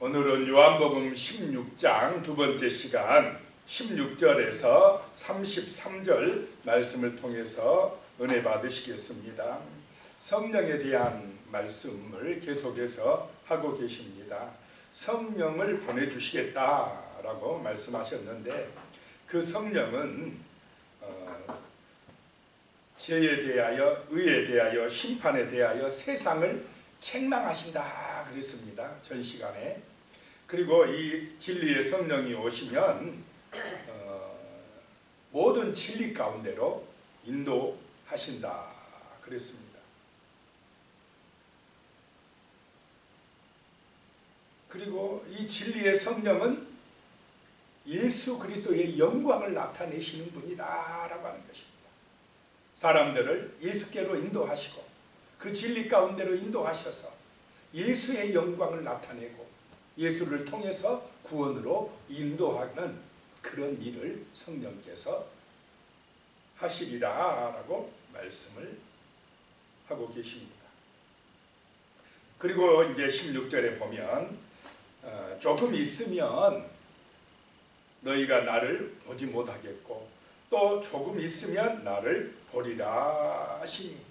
오늘은 요한복음 16장 두 번째 시간 16절에서 33절 말씀을 통해서 은혜 받으시겠습니다. 성령에 대한 말씀을 계속해서 하고 계십니다. 성령을 보내주시겠다라고 말씀하셨는데 그 성령은 죄에 대하여, 의에 대하여, 심판에 대하여 세상을 책망하신다 그랬습니다. 전 시간에. 그리고 이 진리의 성령이 오시면 모든 진리 가운데로 인도하신다 그랬습니다. 그리고 이 진리의 성령은 예수 그리스도의 영광을 나타내시는 분이다라고 하는 것입니다. 사람들을 예수께로 인도하시고 그 진리 가운데로 인도하셔서 예수의 영광을 나타내고 예수를 통해서 구원으로 인도하는 그런 일을 성령께서 하시리라라고 말씀을 하고 계십니다. 그리고 이제 16절에 보면 조금 있으면 너희가 나를 보지 못하겠고 또 조금 있으면 나를 보리라 하시니.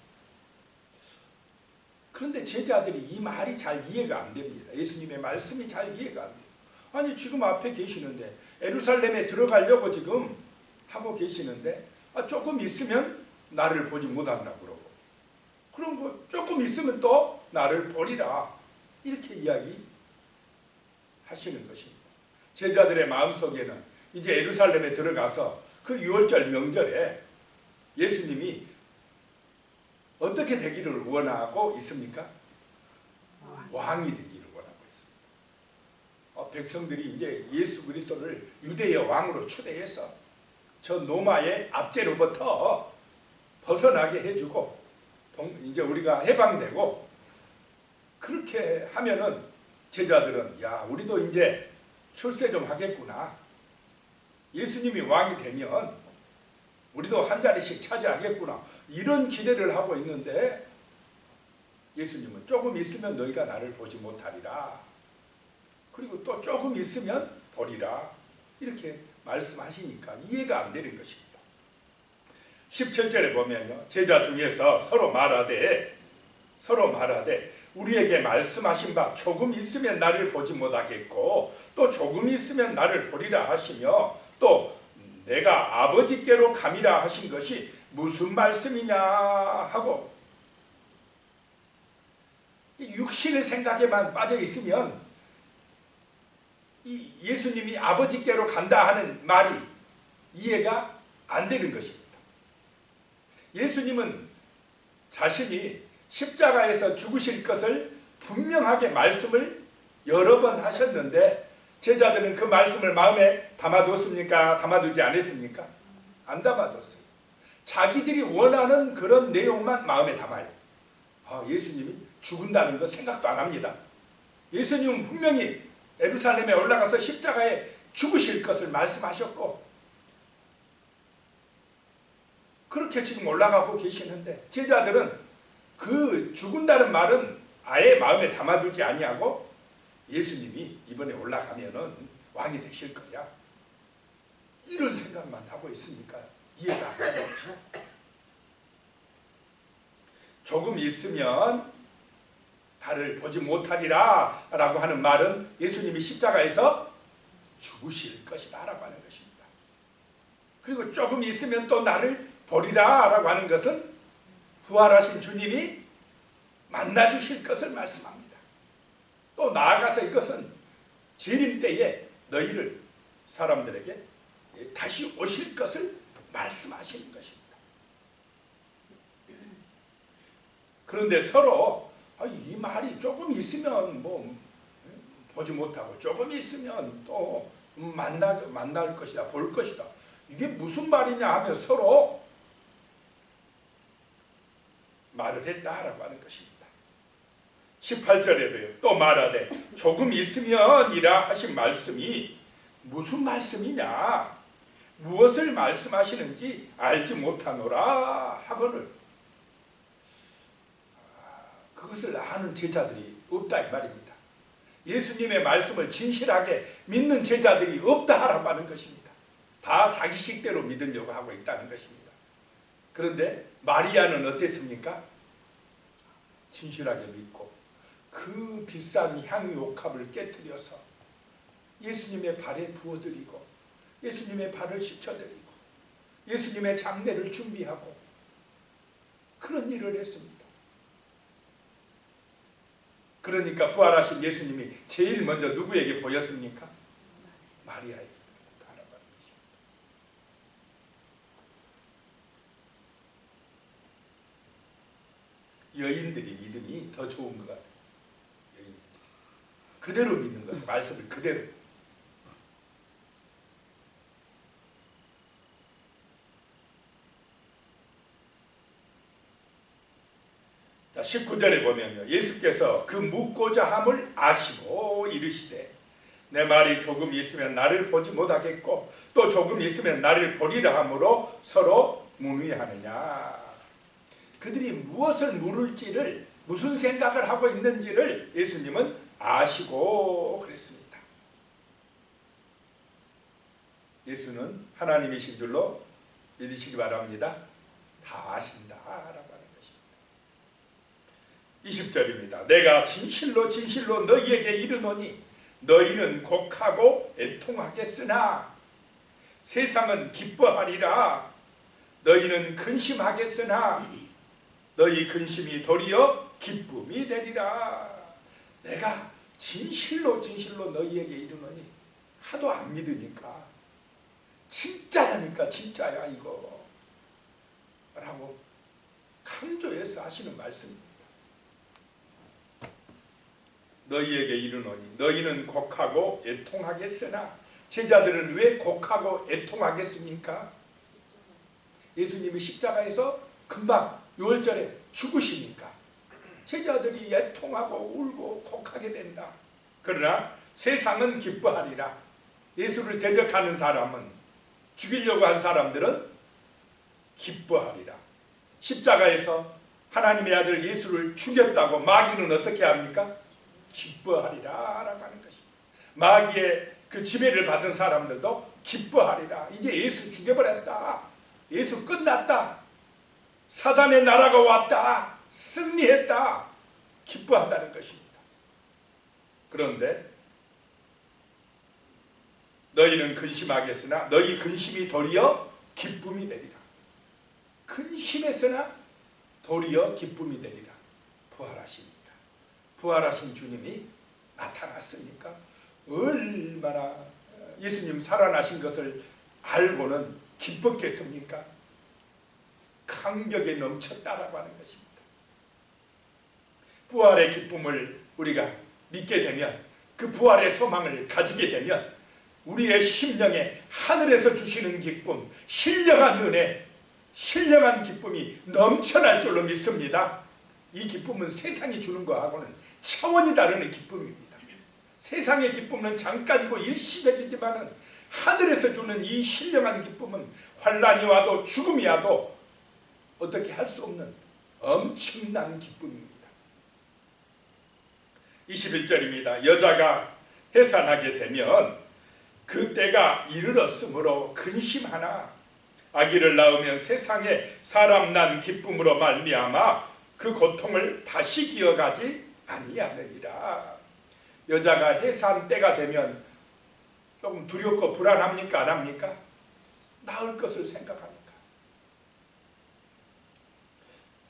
그런데 제자들이 이 말이 잘 이해가 안 됩니다. 예수님의 말씀이 잘 이해가 안 돼요. 아니 지금 앞에 계시는데 예루살렘에 들어가려고 지금 하고 계시는데 조금 있으면 나를 보지 못한다고 그러고 그럼 뭐 조금 있으면 또 나를 보리라 이렇게 이야기하시는 것입니다. 제자들의 마음속에는 이제 예루살렘에 들어가서 그 유월절 명절에 예수님이 어떻게 되기를 원하고 있습니까? 왕이 되기를 원하고 있습니다. 백성들이 이제 예수 그리스도를 유대의 왕으로 추대해서 저 로마의 압제로부터 벗어나게 해주고 이제 우리가 해방되고 그렇게 하면은 제자들은 야 우리도 이제 출세 좀 하겠구나. 예수님이 왕이 되면 우리도 한 자리씩 차지하겠구나. 이런 기대를 하고 있는데 예수님은 조금 있으면 너희가 나를 보지 못하리라. 그리고 또 조금 있으면 보리라. 이렇게 말씀하시니까 이해가 안 되는 것입니다. 17절에 보면요. 제자 중에서 서로 말하되 우리에게 말씀하신 바 조금 있으면 나를 보지 못하겠고 또 조금 있으면 나를 보리라 하시며 또 내가 아버지께로 감이라 하신 것이 무슨 말씀이냐 하고 육신의 생각에만 빠져 있으면 이 예수님이 아버지께로 간다 하는 말이 이해가 안 되는 것입니다. 예수님은 자신이 십자가에서 죽으실 것을 분명하게 말씀을 여러 번 하셨는데 제자들은 그 말씀을 마음에 담아뒀습니까? 담아두지 않았습니까? 안 담아뒀어요. 자기들이 원하는 그런 내용만 마음에 담아요. 예수님이 죽는다는 거 생각도 안 합니다. 예수님은 분명히 예루살렘에 올라가서 십자가에 죽으실 것을 말씀하셨고 그렇게 지금 올라가고 계시는데 제자들은 그 죽은다는 말은 아예 마음에 담아두지 아니하고 예수님이 이번에 올라가면은 왕이 되실 거야. 이런 생각만 하고 있으니까 이해가 안 가는 거죠. 조금 있으면 나를 보지 못하리라 라고 하는 말은 예수님이 십자가에서 죽으실 것이다 라고 하는 것입니다. 그리고 조금 있으면 또 나를 보리라 라고 하는 것은 부활하신 주님이 만나주실 것을 말씀합니다. 또 나아가서 이것은 재림 때에 너희를 사람들에게 다시 오실 것을 말씀하시는 것입니다. 그런데 서로 이 말이 조금 있으면 뭐 보지 못하고 조금 있으면 또 만날 것이다, 볼 것이다. 이게 무슨 말이냐 하며 서로 말을 했다라고 하는 것입니다. 18절에도요. 또 말하되 조금 있으면이라 하신 말씀이 무슨 말씀이냐 무엇을 말씀하시는지 알지 못하노라 하거늘 그것을 아는 제자들이 없다 이 말입니다. 예수님의 말씀을 진실하게 믿는 제자들이 없다 하라고 하는 것입니다. 다 자기식대로 믿으려고 하고 있다는 것입니다. 그런데 마리아는 어땠습니까? 진실하게 믿고 그 비싼 향유옥합을 깨뜨려서 예수님의 발에 부어드리고 예수님의 발을 씻겨드리고 예수님의 장례를 준비하고 그런 일을 했습니다. 그러니까 부활하신 예수님이 제일 먼저 누구에게 보였습니까? 마리아에게 바라보는 것입니다. 여인들이 믿음이 더 좋은 것 같아요. 여인들이. 그대로 믿는 거예요. 말씀을 그대로. 자, 19절에 보면요. 예수께서 그 묻고자 함을 아시고 이르시되 내 말이 조금 있으면 나를 보지 못하겠고 또 조금 있으면 나를 보리라 함으로 서로 문의하느냐. 그들이 무엇을 물을지를 무슨 생각을 하고 있는지를 예수님은 아시고 그랬습니다. 예수는 하나님이신 줄로 믿으시기 바랍니다. 다 아신다라고 하는 것입니다. 20절입니다. 내가 진실로 진실로 너희에게 이르노니 너희는 곡하고 애통하겠으나 세상은 기뻐하리라. 너희는 근심하겠으나 너희 근심이 도리어 기쁨이 되리라. 내가 진실로 진실로 너희에게 이르노니 하도 안 믿으니까 진짜라니까 진짜야 이거 라고 강조해서 하시는 말씀입니다. 너희에게 이르노니 너희는 곡하고 애통하겠으나 제자들은 왜 곡하고 애통하겠습니까? 예수님이 십자가에서 금방 6월절에 죽으시니까 제자들이 애통하고 울고 곡하게 된다. 그러나 세상은 기뻐하리라. 예수를 대적하는 사람은, 죽이려고 한 사람들은 기뻐하리라. 십자가에서 하나님의 아들 예수를 죽였다고 마귀는 어떻게 합니까? 기뻐하리라 라고 하는 것입니다. 마귀의 그 지배를 받은 사람들도 기뻐하리라. 이제 예수 죽여버렸다. 예수 끝났다. 사단의 나라가 왔다. 승리했다. 기뻐한다는 것입니다. 그런데 너희는 근심하겠으나 너희 근심이 도리어 기쁨이 되리라. 근심했으나 도리어 기쁨이 되리라. 부활하시니까. 부활하신 주님이 나타났으니까 얼마나 예수님 살아나신 것을 알고는 기뻤겠습니까? 감격에 넘쳤다라고 하는 것입니다. 부활의 기쁨을 우리가 믿게 되면, 그 부활의 소망을 가지게 되면 우리의 심령에 하늘에서 주시는 기쁨, 신령한 은혜, 신령한 기쁨이 넘쳐날 줄로 믿습니다. 이 기쁨은 세상이 주는 것하고는 차원이 다른 기쁨입니다. 세상의 기쁨은 잠깐이고 일시적이지만 하늘에서 주는 이 신령한 기쁨은 환난이 와도 죽음이 와도 어떻게 할 수 없는 엄청난 기쁨입니다. 21절입니다. 여자가 해산하게 되면 그 때가 이르렀으므로 근심하나 아기를 낳으면 세상에 사람 난 기쁨으로 말미암아 그 고통을 다시 기억하지 아니하느니라. 여자가 해산 때가 되면 조금 두렵고 불안합니까? 안 합니까? 낳을 것을 생각하니까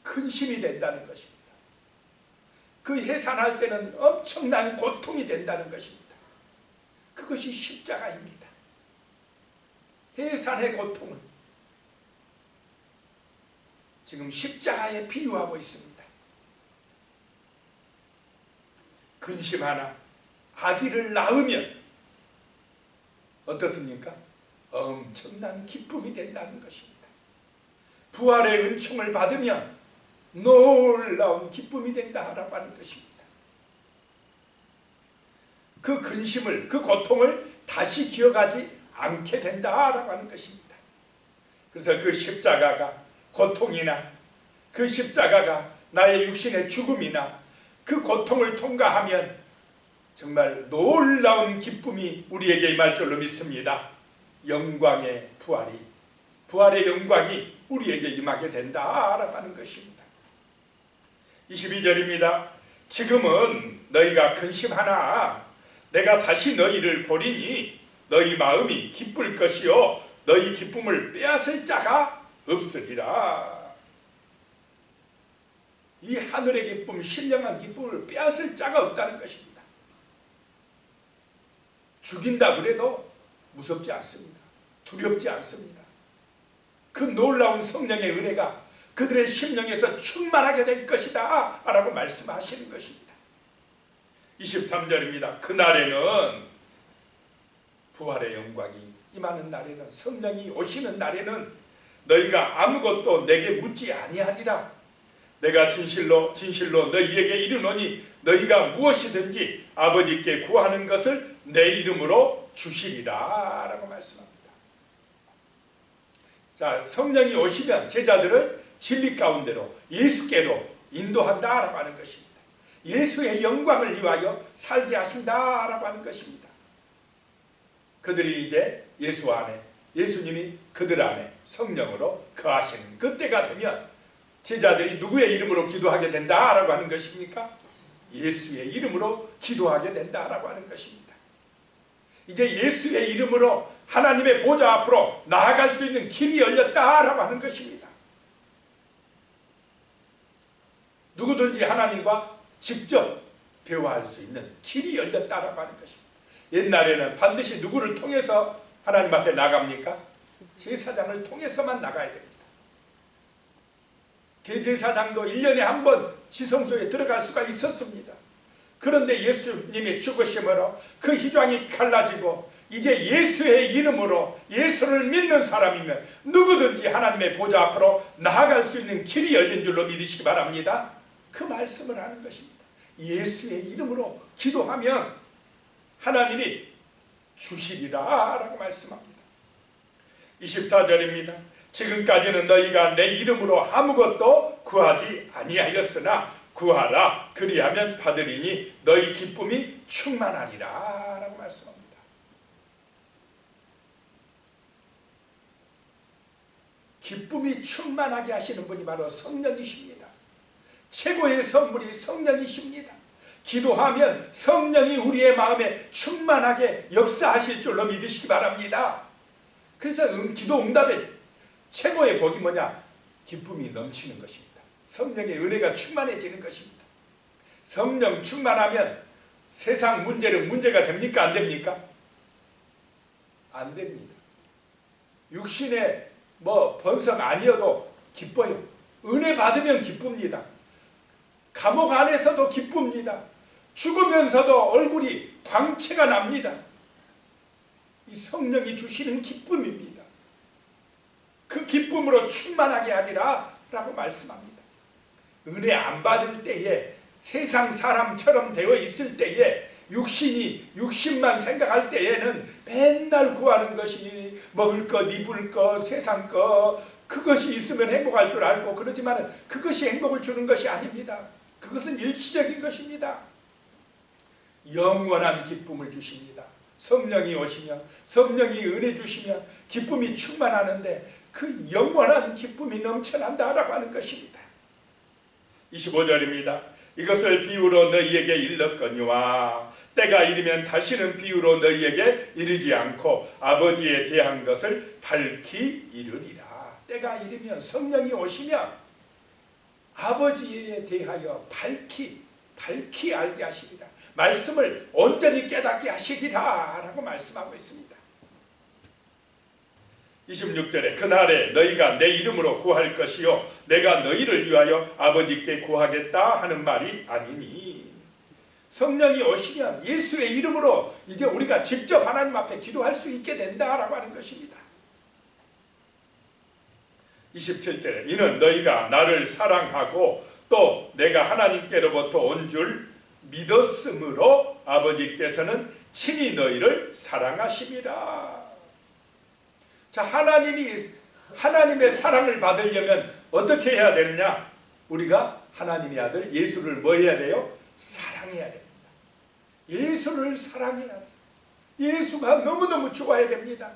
근심이 된다는 것입니다. 그 해산할 때는 엄청난 고통이 된다는 것입니다. 그것이 십자가입니다. 해산의 고통은 지금 십자가에 비유하고 있습니다. 근심하나 아기를 낳으면 어떻습니까? 엄청난 기쁨이 된다는 것입니다. 부활의 은총을 받으면 놀라운 기쁨이 된다라고 하는 것입니다. 그 근심을, 그 고통을 다시 기억하지 않게 된다라고 하는 것입니다. 그래서 그 십자가가 고통이나 그 십자가가 나의 육신의 죽음이나 그 고통을 통과하면 정말 놀라운 기쁨이 우리에게 임할 줄로 믿습니다. 영광의 부활의 영광이 우리에게 임하게 된다라고 하는 것입니다. 22절입니다. 지금은 너희가 근심하나 내가 다시 너희를 보리니 너희 마음이 기쁠 것이요 너희 기쁨을 빼앗을 자가 없으리라. 이 하늘의 기쁨, 신령한 기쁨을 빼앗을 자가 없다는 것입니다. 죽인다 그래도 무섭지 않습니다. 두렵지 않습니다. 그 놀라운 성령의 은혜가 그들의 심령에서 충만하게 될 것이다 라고 말씀하시는 것입니다. 23절입니다. 그날에는 부활의 영광이 임하는 날에는, 성령이 오시는 날에는 너희가 아무것도 내게 묻지 아니하리라. 내가 진실로 너희에게 이르노니 너희가 무엇이든지 아버지께 구하는 것을 내 이름으로 주시리라 라고 말씀합니다. 자, 성령이 오시면 제자들을 진리 가운데로 예수께로 인도한다라고 하는 것입니다. 예수의 영광을 위하여 살게 하신다라고 하는 것입니다. 그들이 이제 예수 안에, 예수님이 그들 안에 성령으로 거하시는 그때가 되면 제자들이 누구의 이름으로 기도하게 된다라고 하는 것입니까? 예수의 이름으로 기도하게 된다라고 하는 것입니다. 이제 예수의 이름으로 하나님의 보좌 앞으로 나아갈 수 있는 길이 열렸다라고 하는 것입니다. 누구든지 하나님과 직접 대화할 수 있는 길이 열렸다라고 하는 것입니다. 옛날에는 반드시 누구를 통해서 하나님 앞에 나갑니까? 제사장을 통해서만 나가야 됩니다. 대제사장도 1년에 한 번 지성소에 들어갈 수가 있었습니다. 그런데 예수님의 죽으심으로 그 휘장이 갈라지고 이제 예수의 이름으로 예수를 믿는 사람이면 누구든지 하나님의 보좌 앞으로 나아갈 수 있는 길이 열린 줄로 믿으시기 바랍니다. 그 말씀을 하는 것입니다. 예수의 이름으로 기도하면 하나님이 주시리라 라고 말씀합니다. 24절입니다. 지금까지는 너희가 내 이름으로 아무것도 구하지 아니하였으나 구하라 그리하면 받으리니 너희 기쁨이 충만하리라 라고 말씀합니다. 기쁨이 충만하게 하시는 분이 바로 성령이십니다. 최고의 선물이 성령이십니다. 기도하면 성령이 우리의 마음에 충만하게 역사하실 줄로 믿으시기 바랍니다. 그래서 기도 응답의 최고의 복이 뭐냐? 기쁨이 넘치는 것입니다. 성령의 은혜가 충만해지는 것입니다. 성령 충만하면 세상 문제는 문제가 됩니까? 안 됩니까? 안 됩니다. 육신의 번성 아니어도 기뻐요. 은혜 받으면 기쁩니다. 감옥 안에서도 기쁩니다. 죽으면서도 얼굴이 광채가 납니다. 이 성령이 주시는 기쁨입니다. 그 기쁨으로 충만하게 하리라 라고 말씀합니다. 은혜 안 받을 때에 세상 사람처럼 되어 있을 때에 육신만 생각할 때에는 맨날 구하는 것이 먹을 것, 입을 것, 세상 것 그것이 있으면 행복할 줄 알고 그러지만 그것이 행복을 주는 것이 아닙니다. 그것은 일시적인 것입니다. 영원한 기쁨을 주십니다. 성령이 오시면 성령이 은혜 주시면 기쁨이 충만하는데 그 영원한 기쁨이 넘쳐난다라고 하는 것입니다. 25절입니다. 이것을 비유로 너희에게 일렀거니와 때가 이르면 다시는 비유로 너희에게 이르지 않고 아버지에 대한 것을 밝히 이르리라. 때가 이르면 성령이 오시면 아버지에 대하여 밝히 알게 하시리라. 말씀을 온전히 깨닫게 하시리라 라고 말씀하고 있습니다. 26절에 그날에 너희가 내 이름으로 구할 것이요 내가 너희를 위하여 아버지께 구하겠다 하는 말이 아니니. 성령이 오시면 예수의 이름으로 이제 우리가 직접 하나님 앞에 기도할 수 있게 된다라고 하는 것입니다. 27절에 이는 너희가 나를 사랑하고 또 내가 하나님께로부터 온 줄 믿었으므로 아버지께서는 친히 너희를 사랑하심이라. 자, 하나님의 사랑을 받으려면 어떻게 해야 되느냐? 우리가 하나님의 아들 예수를 뭐 해야 돼요? 사랑해야 됩니다. 예수를 사랑해야 돼. 예수가 너무너무 좋아야 됩니다.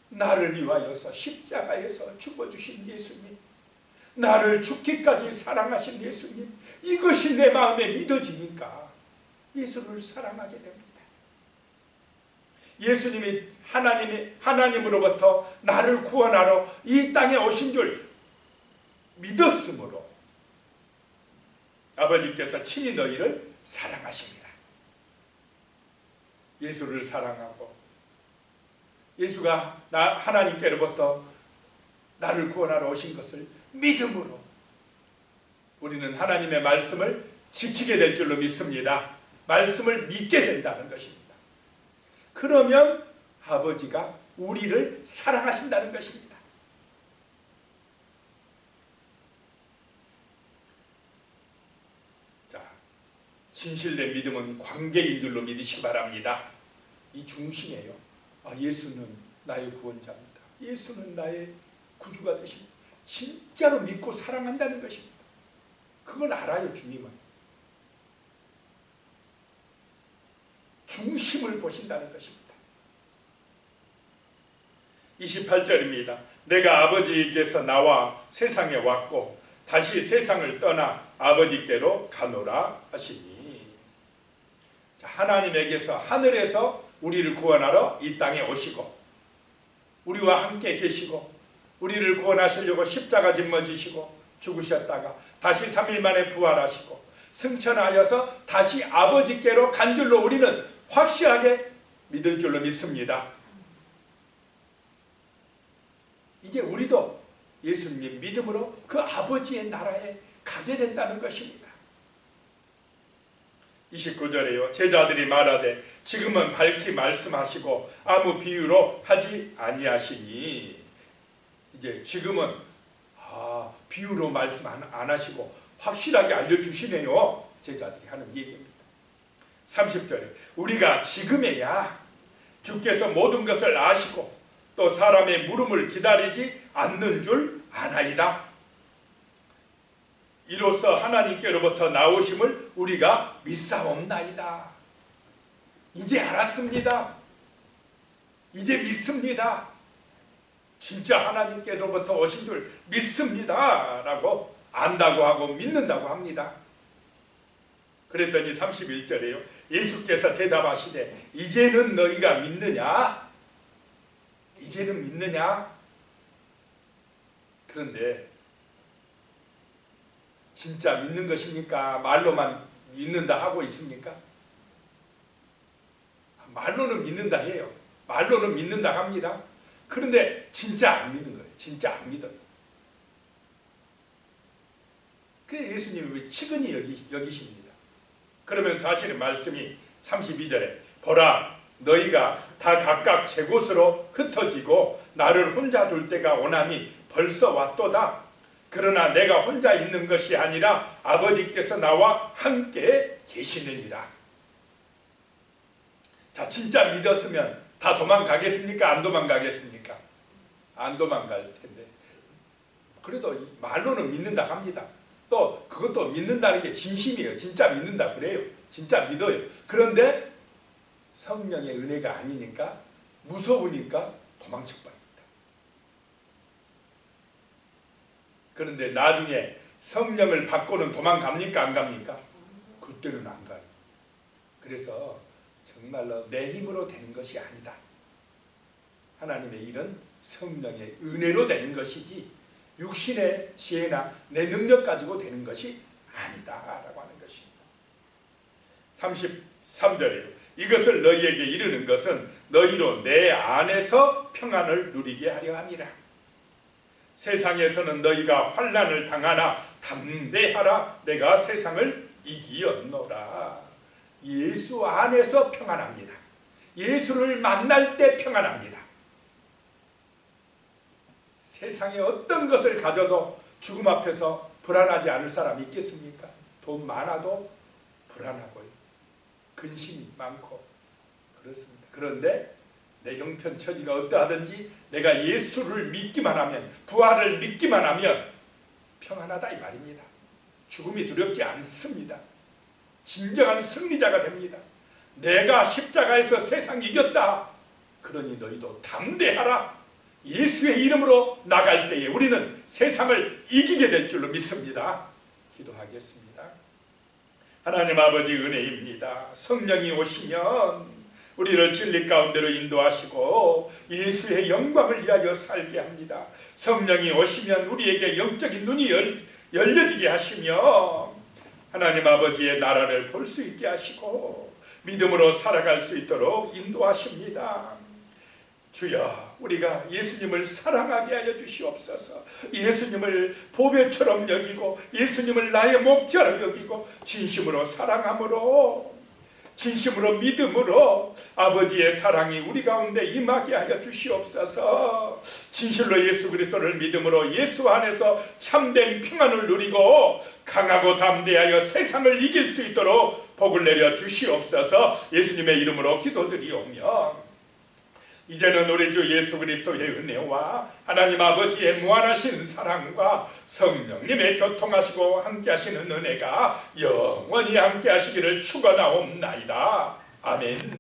나를 위하여서 십자가에서 죽어주신 예수님, 나를 죽기까지 사랑하신 예수님, 이것이 내 마음에 믿어지니까 예수를 사랑하게 됩니다. 예수님이 하나님으로부터 나를 구원하러 이 땅에 오신 줄 믿었으므로 아버지께서 친히 너희를 사랑하십니다. 예수를 사랑하고 예수가 하나님께로부터 나를 구원하러 오신 것을 믿음으로 우리는 하나님의 말씀을 지키게 될 줄로 믿습니다. 말씀을 믿게 된다는 것입니다. 그러면 아버지가 우리를 사랑하신다는 것입니다. 자, 진실된 믿음은 관계인 줄로 믿으시기 바랍니다. 이 중심이에요. 예수는 나의 구원자입니다. 예수는 나의 구주가 되십니다. 진짜로 믿고 사랑한다는 것입니다. 그걸 알아요. 주님은 중심을 보신다는 것입니다. 28절입니다. 내가 아버지께서 나와 세상에 왔고 다시 세상을 떠나 아버지께로 가노라 하시니, 자, 하나님에게서 하늘에서 우리를 구원하러 이 땅에 오시고 우리와 함께 계시고 우리를 구원하시려고 십자가 짊어지시고 죽으셨다가 다시 3일 만에 부활하시고 승천하여서 다시 아버지께로 간 줄로 우리는 확실하게 믿을 줄로 믿습니다. 이제 우리도 예수님 믿음으로 그 아버지의 나라에 가게 된다는 것입니다. 29절에요. 제자들이 말하되 지금은 밝히 말씀하시고 아무 비유로 하지 아니하시니, 이제 지금은 비유로 말씀 안 하시고 확실하게 알려주시네요. 제자들이 하는 얘기입니다. 30절에 우리가 지금에야 주께서 모든 것을 아시고 또 사람의 물음을 기다리지 않는 줄 아나이다. 이로써 하나님께로부터 나오심을 우리가 믿사옵나이다. 이제 알았습니다. 이제 믿습니다. 진짜 하나님께로부터 오신 줄 믿습니다 라고 안다고 하고 믿는다고 합니다. 그랬더니 31절에요. 예수께서 대답하시되 이제는 너희가 믿느냐? 이제는 믿느냐? 그런데 진짜 믿는 것입니까? 말로만 믿는다 하고 있습니까? 말로는 믿는다 해요. 말로는 믿는다 합니다. 그런데 진짜 안 믿는 거예요. 진짜 안 믿어요. 그래서 예수님이 왜 치근히 여기십니다. 그러면 사실은 말씀이 32절에 보라 너희가 다 각각 제 곳으로 흩어지고 나를 혼자 둘 때가 오나니 벌써 왔도다. 그러나 내가 혼자 있는 것이 아니라 아버지께서 나와 함께 계시느니라. 자, 진짜 믿었으면 다 도망가겠습니까? 안 도망가겠습니까? 안 도망갈 텐데. 그래도 말로는 믿는다 합니다. 또 그것도 믿는다는 게 진심이에요. 진짜 믿는다 그래요. 진짜 믿어요. 그런데 성령의 은혜가 아니니까 무서우니까 도망쳐버립니다. 그런데 나중에 성령을 받고는 도망갑니까? 안 갑니까? 그때는 안 가요. 그래서 정말로 내 힘으로 되는 것이 아니다. 하나님의 일은 성령의 은혜로 되는 것이지 육신의 지혜나 내 능력 가지고 되는 것이 아니다 라고 하는 것입니다. 33절이에요. 이것을 너희에게 이르는 것은 너희로 내 안에서 평안을 누리게 하려 함이라. 세상에서는 너희가 환난을 당하나 담대하라. 내가 세상을 이기었노라. 예수 안에서 평안합니다. 예수를 만날 때 평안합니다. 세상에 어떤 것을 가져도 죽음 앞에서 불안하지 않을 사람이 있겠습니까? 돈 많아도 불안하고요. 근심이 많고 그렇습니다. 그런데 내 형편 처지가 어떠하든지 내가 예수를 믿기만 하면, 부활을 믿기만 하면 평안하다 이 말입니다. 죽음이 두렵지 않습니다. 진정한 승리자가 됩니다. 내가 십자가에서 세상 이겼다. 그러니 너희도 담대하라. 예수의 이름으로 나갈 때에 우리는 세상을 이기게 될 줄로 믿습니다. 기도하겠습니다. 하나님 아버지 은혜입니다. 성령이 오시면 우리를 진리 가운데로 인도하시고 예수의 영광을 위하여 살게 합니다. 성령이 오시면 우리에게 영적인 눈이 열려지게 하시며 하나님 아버지의 나라를 볼 수 있게 하시고 믿음으로 살아갈 수 있도록 인도하십니다. 주여, 우리가 예수님을 사랑하게 하여 주시옵소서. 예수님을 보배처럼 여기고 예수님을 나의 목자로 여기고 진심으로 사랑함으로, 진심으로 믿음으로 아버지의 사랑이 우리 가운데 임하게 하여 주시옵소서. 진실로 예수 그리스도를 믿음으로 예수 안에서 참된 평안을 누리고 강하고 담대하여 세상을 이길 수 있도록 복을 내려 주시옵소서. 예수님의 이름으로 기도드리오며 이제는 우리 주 예수 그리스도의 은혜와 하나님 아버지의 무한하신 사랑과 성령님의 교통하시고 함께하시는 은혜가 영원히 함께하시기를 축원하옵나이다. 아멘.